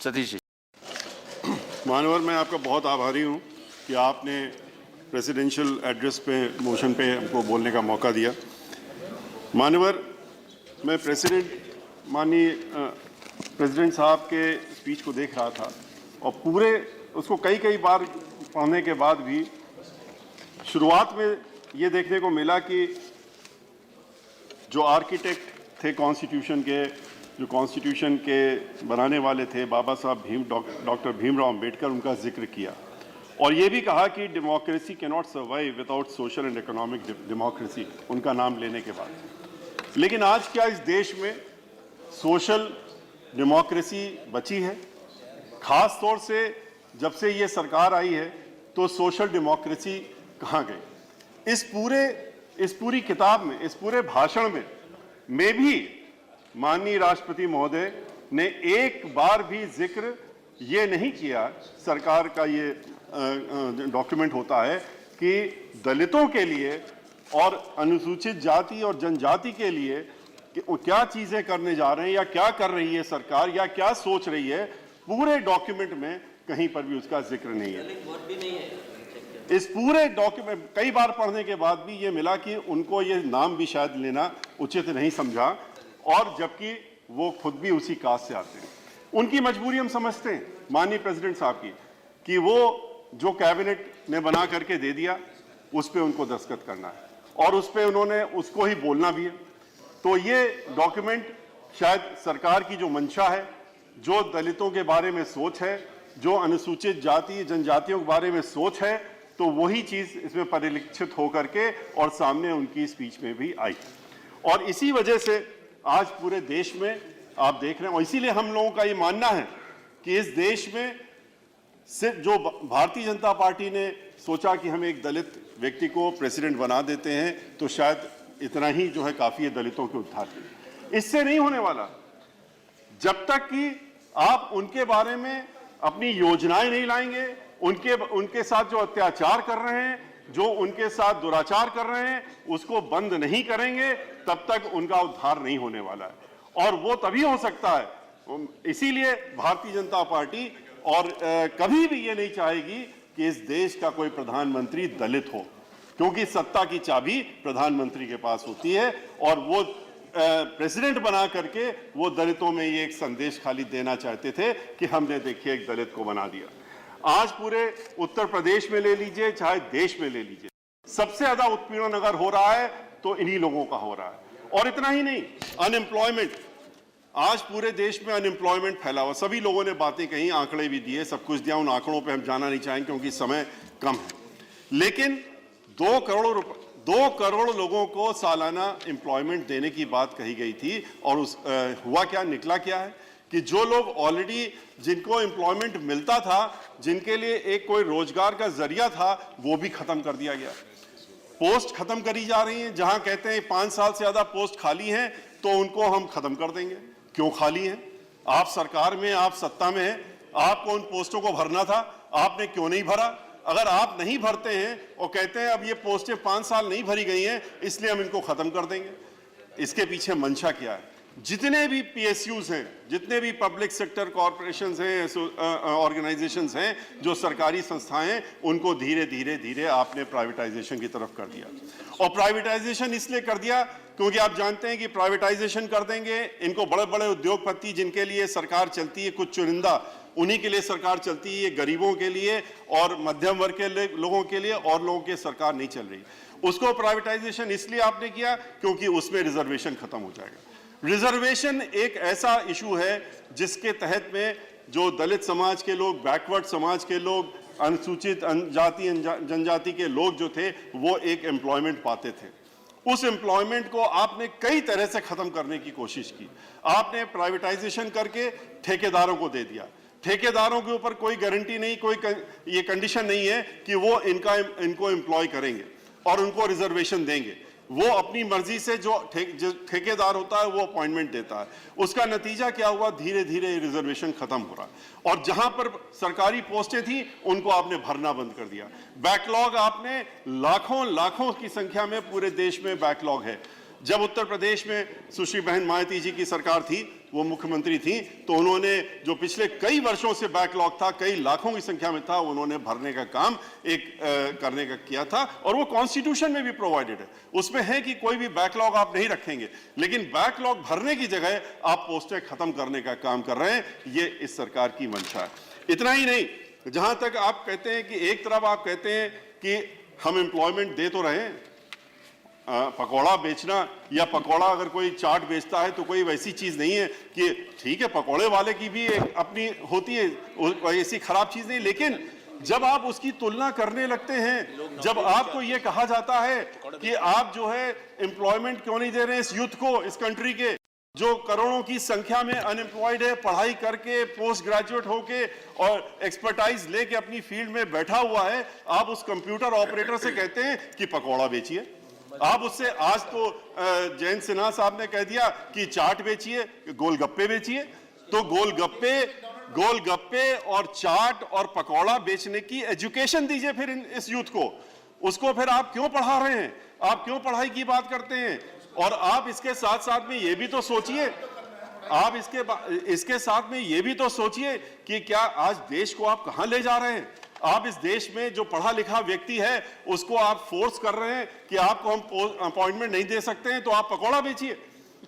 सतीश जी। मानवर, मैं आपका बहुत आभारी हूं कि आपने प्रेसिडेंशियल एड्रेस पे मोशन पे हमको बोलने का मौका दिया। मानवर, मैं माननीय प्रेसिडेंट साहब के स्पीच को देख रहा था और पूरे उसको कई बार पढ़ने के बाद भी शुरुआत में ये देखने को मिला कि जो आर्किटेक्ट थे कॉन्स्टिट्यूशन के, जो कॉन्स्टिट्यूशन के बनाने वाले थे बाबा साहब डॉक्टर भीमराव अंबेडकर, उनका जिक्र किया और ये भी कहा कि democracy can not survive without social and economic democracy, उनका नाम लेने के बाद। लेकिन आज क्या इस देश में सोशल डेमोक्रेसी बची है? खास तौर से जब से ये सरकार आई है तो सोशल डेमोक्रेसी कहाँ गई? इस पूरी किताब में, इस पूरे भाषण में भी माननीय राष्ट्रपति महोदय ने एक बार भी जिक्र ये नहीं किया, सरकार का ये डॉक्यूमेंट होता है कि दलितों के लिए और अनुसूचित जाति और जनजाति के लिए क्या चीजें करने जा रहे हैं या क्या कर रही है सरकार या क्या सोच रही है, पूरे डॉक्यूमेंट में कहीं पर भी उसका जिक्र नहीं है। इस पूरे डॉक्यूमेंट कई बार पढ़ने के बाद भी ये मिला कि उनको ये नाम भी शायद लेना उचित नहीं समझा, और जबकि वो खुद भी उसी कास्ट से आते हैं। उनकी मजबूरी हम समझते हैं माननीय प्रेसिडेंट साहब की, कि वो जो कैबिनेट ने बना करके दे दिया उस पर उनको दस्तखत करना है और उस पर उन्होंने उसको ही बोलना भी है। तो ये डॉक्यूमेंट शायद सरकार की जो मंशा है, जो दलितों के बारे में सोच है, जो अनुसूचित जाति जनजातियों के बारे में सोच है, तो वही चीज इसमें परिलक्षित होकर के और सामने उनकी स्पीच में भी आई। और इसी वजह से आज पूरे देश में आप देख रहे हैं, और इसीलिए हम लोगों का ये मानना है कि इस देश में सिर्फ जो भारतीय जनता पार्टी ने सोचा कि हम एक दलित व्यक्ति को प्रेसिडेंट बना देते हैं तो शायद इतना ही जो है काफी है दलितों के उद्धार के लिए। इससे नहीं होने वाला जब तक कि आप उनके बारे में अपनी योजनाएं नहीं लाएंगे, उनके साथ जो अत्याचार कर रहे हैं, जो उनके साथ दुराचार कर रहे हैं, उसको बंद नहीं करेंगे, तब तक उनका उद्धार नहीं होने वाला है। और वो तभी हो सकता है, इसीलिए भारतीय जनता पार्टी और कभी भी ये नहीं चाहेगी कि इस देश का कोई प्रधानमंत्री दलित हो, क्योंकि सत्ता की चाबी प्रधानमंत्री के पास होती है और वो प्रेसिडेंट बना करके वो दलितों में ये एक संदेश खाली देना चाहते थे कि हमने देखिए एक दलित को बना दिया। आज पूरे उत्तर प्रदेश में ले लीजिए, चाहे देश में ले लीजिए, सबसे ज्यादा उत्पीड़न अगर हो रहा है तो इन्हीं लोगों का हो रहा है। और इतना ही नहीं, अनएम्प्लॉयमेंट, आज पूरे देश में अनएम्प्लॉयमेंट फैला हुआ। सभी लोगों ने बातें कही, आंकड़े भी दिए, सब कुछ दिया, उन आंकड़ों पे हम जाना नहीं चाहेंगे क्योंकि समय कम है। लेकिन 2 करोड़ लोगों को सालाना एम्प्लॉयमेंट देने की बात कही गई थी और हुआ क्या, निकला क्या है कि जो लोग ऑलरेडी जिनको एम्प्लॉयमेंट मिलता था, जिनके लिए एक कोई रोजगार का जरिया था, वो भी खत्म कर दिया गया। पोस्ट खत्म करी जा रही हैं, जहां कहते हैं 5 साल से ज्यादा पोस्ट खाली हैं तो उनको हम खत्म कर देंगे। क्यों खाली हैं? आप सरकार में, आप सत्ता में हैं, आपको उन पोस्टों को भरना था, आपने क्यों नहीं भरा? अगर आप नहीं भरते हैं और कहते हैं अब ये पोस्टें 5 साल नहीं भरी गई हैं इसलिए हम इनको खत्म कर देंगे, इसके पीछे मंशा क्या है? जितने भी PSUs हैं, जितने भी पब्लिक सेक्टर कॉरपोरेशंस हैं, ऑर्गेनाइजेशंस हैं, जो सरकारी संस्थाएं हैं, उनको धीरे धीरे आपने प्राइवेटाइजेशन की तरफ कर दिया। और प्राइवेटाइजेशन इसलिए कर दिया क्योंकि आप जानते हैं कि प्राइवेटाइजेशन कर देंगे, इनको बड़े बड़े उद्योगपति जिनके लिए सरकार चलती है, कुछ चुनिंदा, उन्हीं के लिए सरकार चलती है, गरीबों के लिए और मध्यम वर्ग के लोगों के लिए, और लोगों की सरकार नहीं चल रही। उसको प्राइवेटाइजेशन इसलिए आपने किया क्योंकि उसमें रिजर्वेशन खत्म हो जाएगा। रिजर्वेशन एक ऐसा इशू है जिसके तहत में जो दलित समाज के लोग, बैकवर्ड समाज के लोग, अनुसूचित जाति जनजाति के लोग जो थे वो एक एम्प्लॉयमेंट पाते थे। उस एम्प्लॉयमेंट को आपने कई तरह से खत्म करने की कोशिश की। आपने प्राइवेटाइजेशन करके ठेकेदारों को दे दिया। ठेकेदारों के ऊपर कोई गारंटी नहीं, कोई ये कंडीशन नहीं है कि वो इनको एम्प्लॉय करेंगे और उनको रिजर्वेशन देंगे। वो अपनी मर्जी से जो ठेकेदार होता है वो अपॉइंटमेंट देता है। उसका नतीजा क्या हुआ? धीरे धीरे रिजर्वेशन खत्म हो रहा है और जहां पर सरकारी पोस्टें थी उनको आपने भरना बंद कर दिया। बैकलॉग आपने लाखों की संख्या में पूरे देश में बैकलॉग है। जब उत्तर प्रदेश में सुश्री बहन मायावती जी की सरकार थी, वो मुख्यमंत्री थी, तो उन्होंने जो पिछले कई वर्षों से बैकलॉग था, कई लाखों की संख्या में था, उन्होंने भरने का काम करने का किया था, और वो कॉन्स्टिट्यूशन में भी प्रोवाइडेड है। उसमें है कि कोई भी बैकलॉग आप नहीं रखेंगे, लेकिन बैकलॉग भरने की जगह आप पोस्टें खत्म करने का काम कर रहे हैं। ये इस सरकार की मंशा है। इतना ही नहीं, जहां तक आप कहते हैं कि एक तरफ आप कहते हैं कि हम एम्प्लॉयमेंट दे तो रहे हैं, पकौड़ा बेचना या पकौड़ा अगर कोई चाट बेचता है तो कोई वैसी चीज नहीं है कि ठीक है, पकौड़े वाले की भी एक अपनी होती है, कोई ऐसी खराब चीज नहीं, लेकिन जब आप उसकी तुलना करने लगते हैं, जब आपको यह कहा जाता है कि आप जो है एम्प्लॉयमेंट क्यों नहीं दे रहे हैं इस यूथ को, इस कंट्री के जो करोड़ों की संख्या में अनएम्प्लॉयड है, पढ़ाई करके पोस्ट ग्रेजुएट होके और एक्सपर्टाइज लेके अपनी फील्ड में बैठा हुआ है, आप उस कंप्यूटर ऑपरेटर से कहते हैं कि पकौड़ा बेचिए। आप उससे, आज तो जयंत सिन्हा साहब ने कह दिया कि चाट बेचिए, गोलगप्पे बेचिए। तो गोलगप्पे और चाट और पकौड़ा बेचने की एजुकेशन दीजिए फिर इस यूथ को। उसको फिर आप क्यों पढ़ा रहे हैं? आप क्यों पढ़ाई की बात करते हैं? और आप इसके साथ साथ में ये भी तो सोचिए, आप इसके साथ में ये भी तो सोचिए कि क्या आज देश को आप कहां ले जा रहे हैं? आप इस देश में जो पढ़ा लिखा व्यक्ति है उसको आप फोर्स कर रहे हैं कि आपको हम अपॉइंटमेंट नहीं दे सकते हैं, तो आप पकौड़ा बेचिए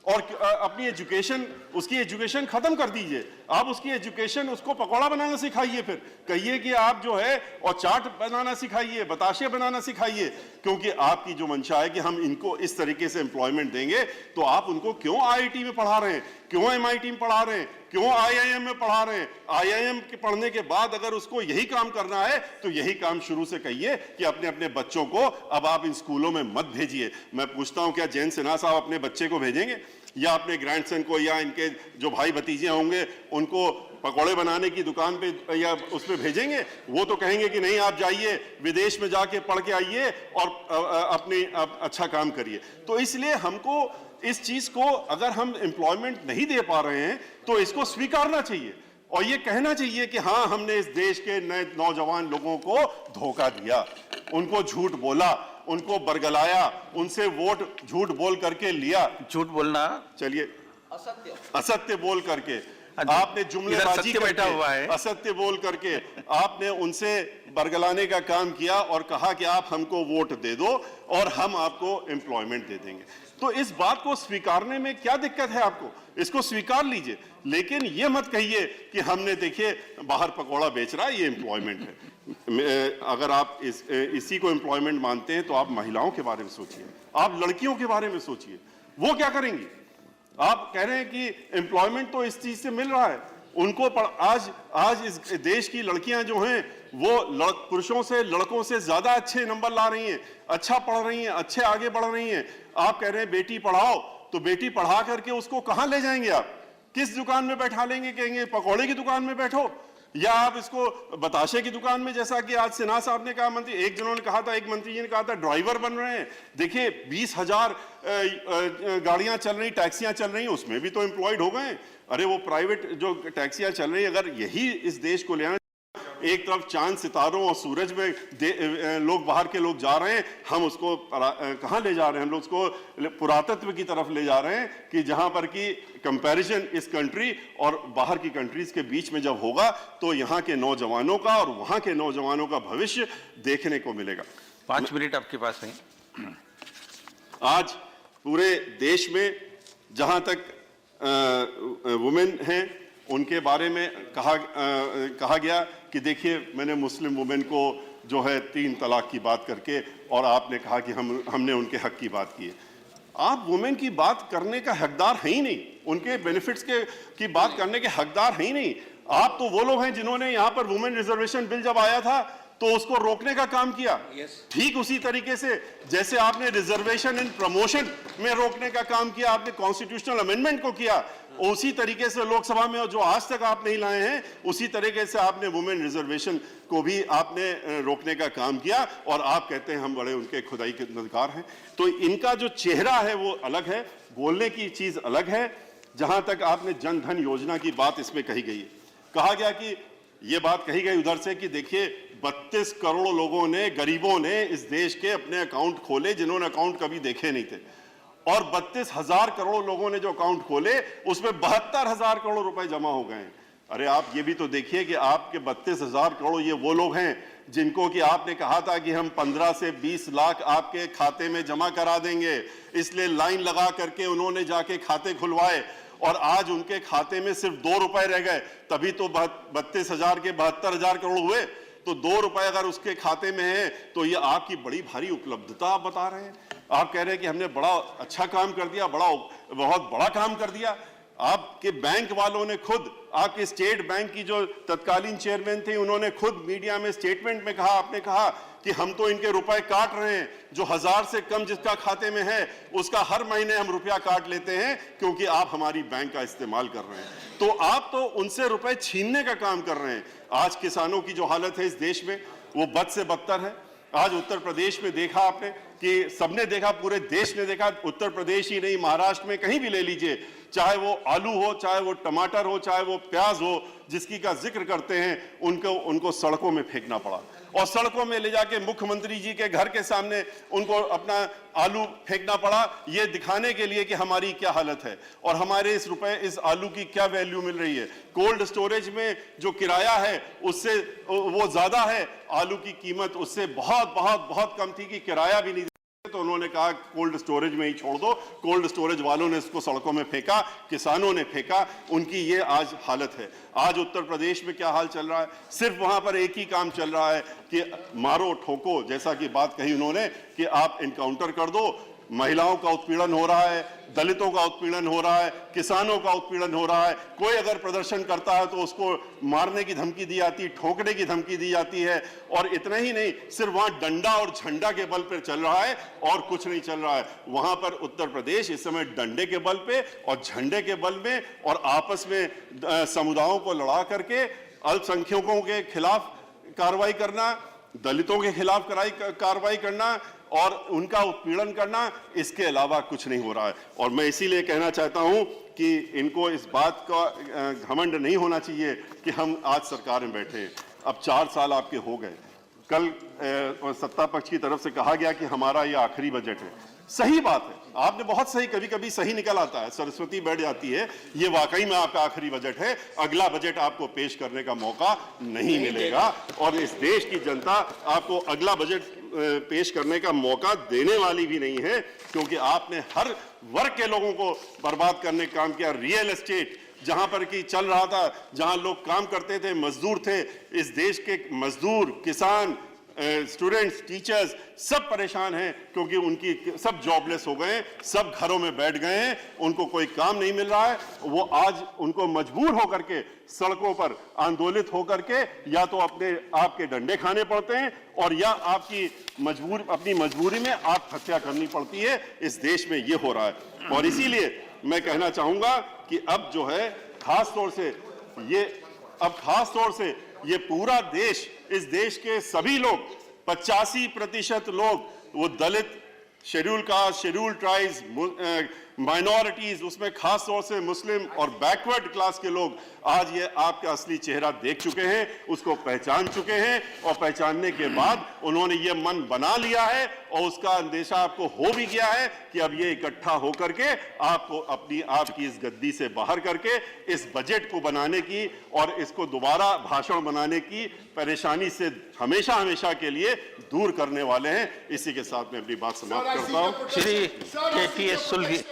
और अपनी एजुकेशन, उसकी एजुकेशन खत्म कर दीजिए। आप उसकी एजुकेशन, उसको पकौड़ा बनाना सिखाइए, फिर कहिए कि आप जो है और चाट बनाना सिखाइए, बताशे बनाना सिखाइए, क्योंकि आपकी जो मंशा है कि हम इनको इस तरीके से एम्प्लॉयमेंट देंगे। तो आप उनको क्यों आईआईटी में पढ़ा रहे हैं, क्यों एमआईटी में पढ़ा रहे हैं, क्यों आईआईएम में पढ़ा रहे हैं? आईआईएम के पढ़ने के बाद अगर उसको यही काम करना है तो यही काम शुरू से कहिए कि अपने अपने बच्चों को अब आप इन स्कूलों में मत भेजिए। मैं पूछता हूं, क्या जयंत सिन्हा साहब अपने बच्चे को भेजेंगे या अपने ग्रैंडसन को या इनके जो भाई भतीजे होंगे उनको पकौड़े बनाने की दुकान पे या उसमें भेजेंगे? वो तो कहेंगे कि नहीं, आप जाइए विदेश में जाके पढ़ के आइए और अपनी अच्छा काम करिए। तो इसलिए हमको इस चीज को, अगर हम एम्प्लॉयमेंट नहीं दे पा रहे हैं तो इसको स्वीकारना चाहिए और ये कहना चाहिए कि हाँ, हमने इस देश के नए नौजवान लोगों को धोखा दिया, उनको झूठ बोला, उनको बरगलाया, उनसे वोट झूठ बोल करके लिया। झूठ बोलना, चलिए, असत्य बोल करके आपने जुमलेबाजी बैठा हुआ है, असत्य बोल करके आपने उनसे बरगलाने का काम किया और कहा कि आप हमको वोट दे दो और हम आपको एम्प्लॉयमेंट दे देंगे। तो इस बात को स्वीकारने में क्या दिक्कत है आपको? इसको स्वीकार लीजिए, लेकिन ये मत कहिए कि हमने, देखिए, बाहर पकौड़ा बेच रहा है, ये एम्प्लॉयमेंट है। अगर आप इसी को एम्प्लॉयमेंट मानते हैं तो आप महिलाओं के बारे में सोचिए, आप लड़कियों के बारे में सोचिए, वो क्या करेंगी? आप कह रहे हैं कि एम्प्लॉयमेंट तो इस चीज से मिल रहा है उनको। आज इस देश की लड़कियां जो हैं वो पुरुषों से, लड़कों से ज्यादा अच्छे नंबर ला रही हैं, अच्छा पढ़ रही हैं, अच्छे आगे बढ़ रही हैं। आप कह रहे हैं बेटी पढ़ाओ, तो बेटी पढ़ा करके उसको कहां ले जाएंगे आप? किस दुकान में बैठा लेंगे? कहेंगे पकौड़े की दुकान में बैठो, या आप इसको बताशे की दुकान में, जैसा कि आज सिन्हा साहब ने कहा, मंत्री एक जनों ने कहा था, एक मंत्री जी ने कहा था ड्राइवर बन रहे हैं। देखिए 20,000 गाड़ियां चल रही, टैक्सियां चल रही, उसमें भी तो एम्प्लॉयड हो गए। अरे वो प्राइवेट जो टैक्सियां चल रही, अगर यही इस देश को ले आए, एक तरफ चांद सितारों और सूरज में लोग, बाहर के लोग जा रहे हैं, हम उसको कहां ले जा रहे हैं? हम लोग उसको पुरातत्व की तरफ ले जा रहे हैं कि जहां पर कि कंपैरिजन इस कंट्री और बाहर की कंट्रीज के बीच में जब होगा तो यहां के नौजवानों का और वहां के नौजवानों का भविष्य देखने को मिलेगा। 5 मिनट आपके पास है। आज पूरे देश में जहां तक वुमेन हैं उनके बारे में कहा गया कि देखिए, मैंने मुस्लिम वुमेन को जो है 3 तलाक की बात करके, और आपने कहा कि हमने उनके हक की बात की है। आप वुमेन की बात करने का हकदार है ही नहीं, उनके बेनिफिट्स की बात करने के हकदार है ही नहीं। आप तो वो लोग हैं जिन्होंने यहाँ पर वुमेन रिजर्वेशन बिल जब आया था तो उसको रोकने का काम किया। ठीक उसी तरीके से जैसे आपने रिजर्वेशन इन प्रमोशन में रोकने का काम किया, आपने कॉन्स्टिट्यूशनल अमेंडमेंट को किया, उसी तरीके से लोकसभा में जो आज तक आप नहीं लाए हैं, उसी तरीके से आपने वुमेन रिजर्वेशन को भी आपने रोकने का काम किया। और आप कहते हैं हम बड़े उनके खुदाई के अधिकार हैं। तो इनका जो चेहरा है वो अलग है, बोलने की चीज अलग है। जहां तक आपने जन धन योजना की बात इसमें कही गई है, कहा गया कि ये बात कही गई उधर से कि देखिए 32 करोड़ लोगों ने, गरीबों ने इस देश के अपने अकाउंट खोले जिन्होंने अकाउंट कभी देखे नहीं थे। और 32,000 करोड़ लोगों ने जो अकाउंट खोले उसमें 72,000 करोड़ रुपए जमा हो गए। अरे आप ये भी तो देखिए कि आपके 32,000 करोड़ ये वो लोग हैं जिनको कि आपने कहा था कि हम 15 से 20 लाख आपके खाते में जमा करा देंगे, इसलिए लाइन लगा करके उन्होंने जाके खाते खुलवाए और आज उनके खाते में सिर्फ 2 रुपए रह गए। तभी तो 32,000 के 72,000 करोड़ हुए। तो 2 रुपए अगर उसके खाते में है तो ये आपकी बड़ी भारी उपलब्धता आप बता रहे हैं। आप कह रहे हैं कि हमने बड़ा अच्छा काम कर दिया, बहुत बड़ा काम कर दिया। आपके बैंक वालों ने खुद, आपके स्टेट बैंक की जो तत्कालीन चेयरमैन थी, उन्होंने खुद मीडिया में स्टेटमेंट में कहा, आपने कहा कि हम तो इनके रुपए काट रहे हैं, जो 1000 से कम जिसका खाते में है उसका हर महीने हम रुपया काट लेते हैं क्योंकि आप हमारी बैंक का इस्तेमाल कर रहे हैं। तो आप तो उनसे रुपए छीनने का काम कर रहे हैं। आज किसानों की जो हालत है इस देश में वो बद से बदतर है। आज उत्तर प्रदेश में देखा आपने कि सबने देखा, पूरे देश ने देखा, उत्तर प्रदेश ही नहीं महाराष्ट्र में कहीं भी ले लीजिए, चाहे वो आलू हो, चाहे वो टमाटर हो, चाहे वो प्याज हो, जिसकी का जिक्र करते हैं उनको सड़कों में फेंकना पड़ा और सड़कों में ले जाके मुख्यमंत्री जी के घर के सामने उनको अपना आलू फेंकना पड़ा, ये दिखाने के लिए कि हमारी क्या हालत है और हमारे इस आलू की क्या वैल्यू मिल रही है। कोल्ड स्टोरेज में जो किराया है उससे वो ज्यादा है, आलू की कीमत उससे बहुत बहुत बहुत कम थी कि किराया भी नहीं। तो उन्होंने कहा कोल्ड स्टोरेज में ही छोड़ दो। कोल्ड स्टोरेज वालों ने इसको सड़कों में फेंका, किसानों ने फेंका, उनकी ये आज हालत है। आज उत्तर प्रदेश में क्या हाल चल रहा है, सिर्फ वहां पर एक ही काम चल रहा है कि मारो ठोको, जैसा कि बात कही उन्होंने कि आप इनकाउंटर कर दो। महिलाओं का उत्पीड़न हो रहा है, दलितों का उत्पीड़न हो रहा है, किसानों का उत्पीड़न हो रहा है। कोई अगर प्रदर्शन करता है तो उसको मारने की धमकी दी जाती, ठोकने की धमकी दी जाती है। और इतना ही नहीं, सिर्फ वहां डंडा और झंडा के बल पर चल रहा है और कुछ नहीं चल रहा है। वहां पर उत्तर प्रदेश इस समय डंडे के बल पे और झंडे के बल में और आपस में समुदायों को लड़ा करके अल्पसंख्यकों के खिलाफ कार्रवाई करना, दलितों के खिलाफ कार्रवाई करना और उनका उत्पीड़न करना, इसके अलावा कुछ नहीं हो रहा है। और मैं इसीलिए कहना चाहता हूं कि इनको इस बात का घमंड नहीं होना चाहिए कि हम आज सरकार में बैठे हैं। अब 4 साल आपके हो गए। कल सत्ता पक्ष की तरफ से कहा गया कि हमारा ये आखिरी बजट है। सही बात है, आपने बहुत सही, कभी कभी सही निकल आता है, सरस्वती बैठ जाती है। ये वाकई में आपका आखिरी बजट है। अगला बजट आपको पेश करने का मौका नहीं मिलेगा और इस देश की जनता आपको अगला बजट पेश करने का मौका देने वाली भी नहीं है, क्योंकि आपने हर वर्ग के लोगों को बर्बाद करने का काम किया। रियल एस्टेट जहां पर कि चल रहा था, जहां लोग काम करते थे, मजदूर थे, इस देश के मजदूर, किसान, स्टूडेंट्स, टीचर्स सब परेशान हैं क्योंकि उनकी सब जॉबलेस हो गए, सब घरों में बैठ गए हैं, उनको कोई काम नहीं मिल रहा है। वो आज उनको मजबूर होकर के सड़कों पर आंदोलित होकर के या तो आपके डंडे खाने पड़ते हैं और या अपनी मजबूरी में आप हत्या करनी पड़ती है। इस देश में ये हो रहा है और इसीलिए मैं कहना चाहूंगा कि अब जो है खास तौर से ये पूरा देश, इस देश के सभी लोग, 85% लोग, वो Dalit, schedule caste, schedule tribes, minorities, उसमें खास तौर से मुस्लिम और बैकवर्ड क्लास के लोग आज ये आपका असली चेहरा देख चुके हैं, उसको पहचान चुके हैं और पहचानने के बाद उन्होंने ये मन बना लिया है और उसका अंदेशा आपको हो भी गया है कि अब ये इकट्ठा होकर के आपको आपकी इस गद्दी से बाहर करके इस बजट को बनाने की और इसको दोबारा भाषण बनाने की परेशानी से हमेशा हमेशा के लिए दूर करने वाले हैं। इसी के साथ मैं अपनी बात समाप्त करता हूं। श्री KTS सुलगी।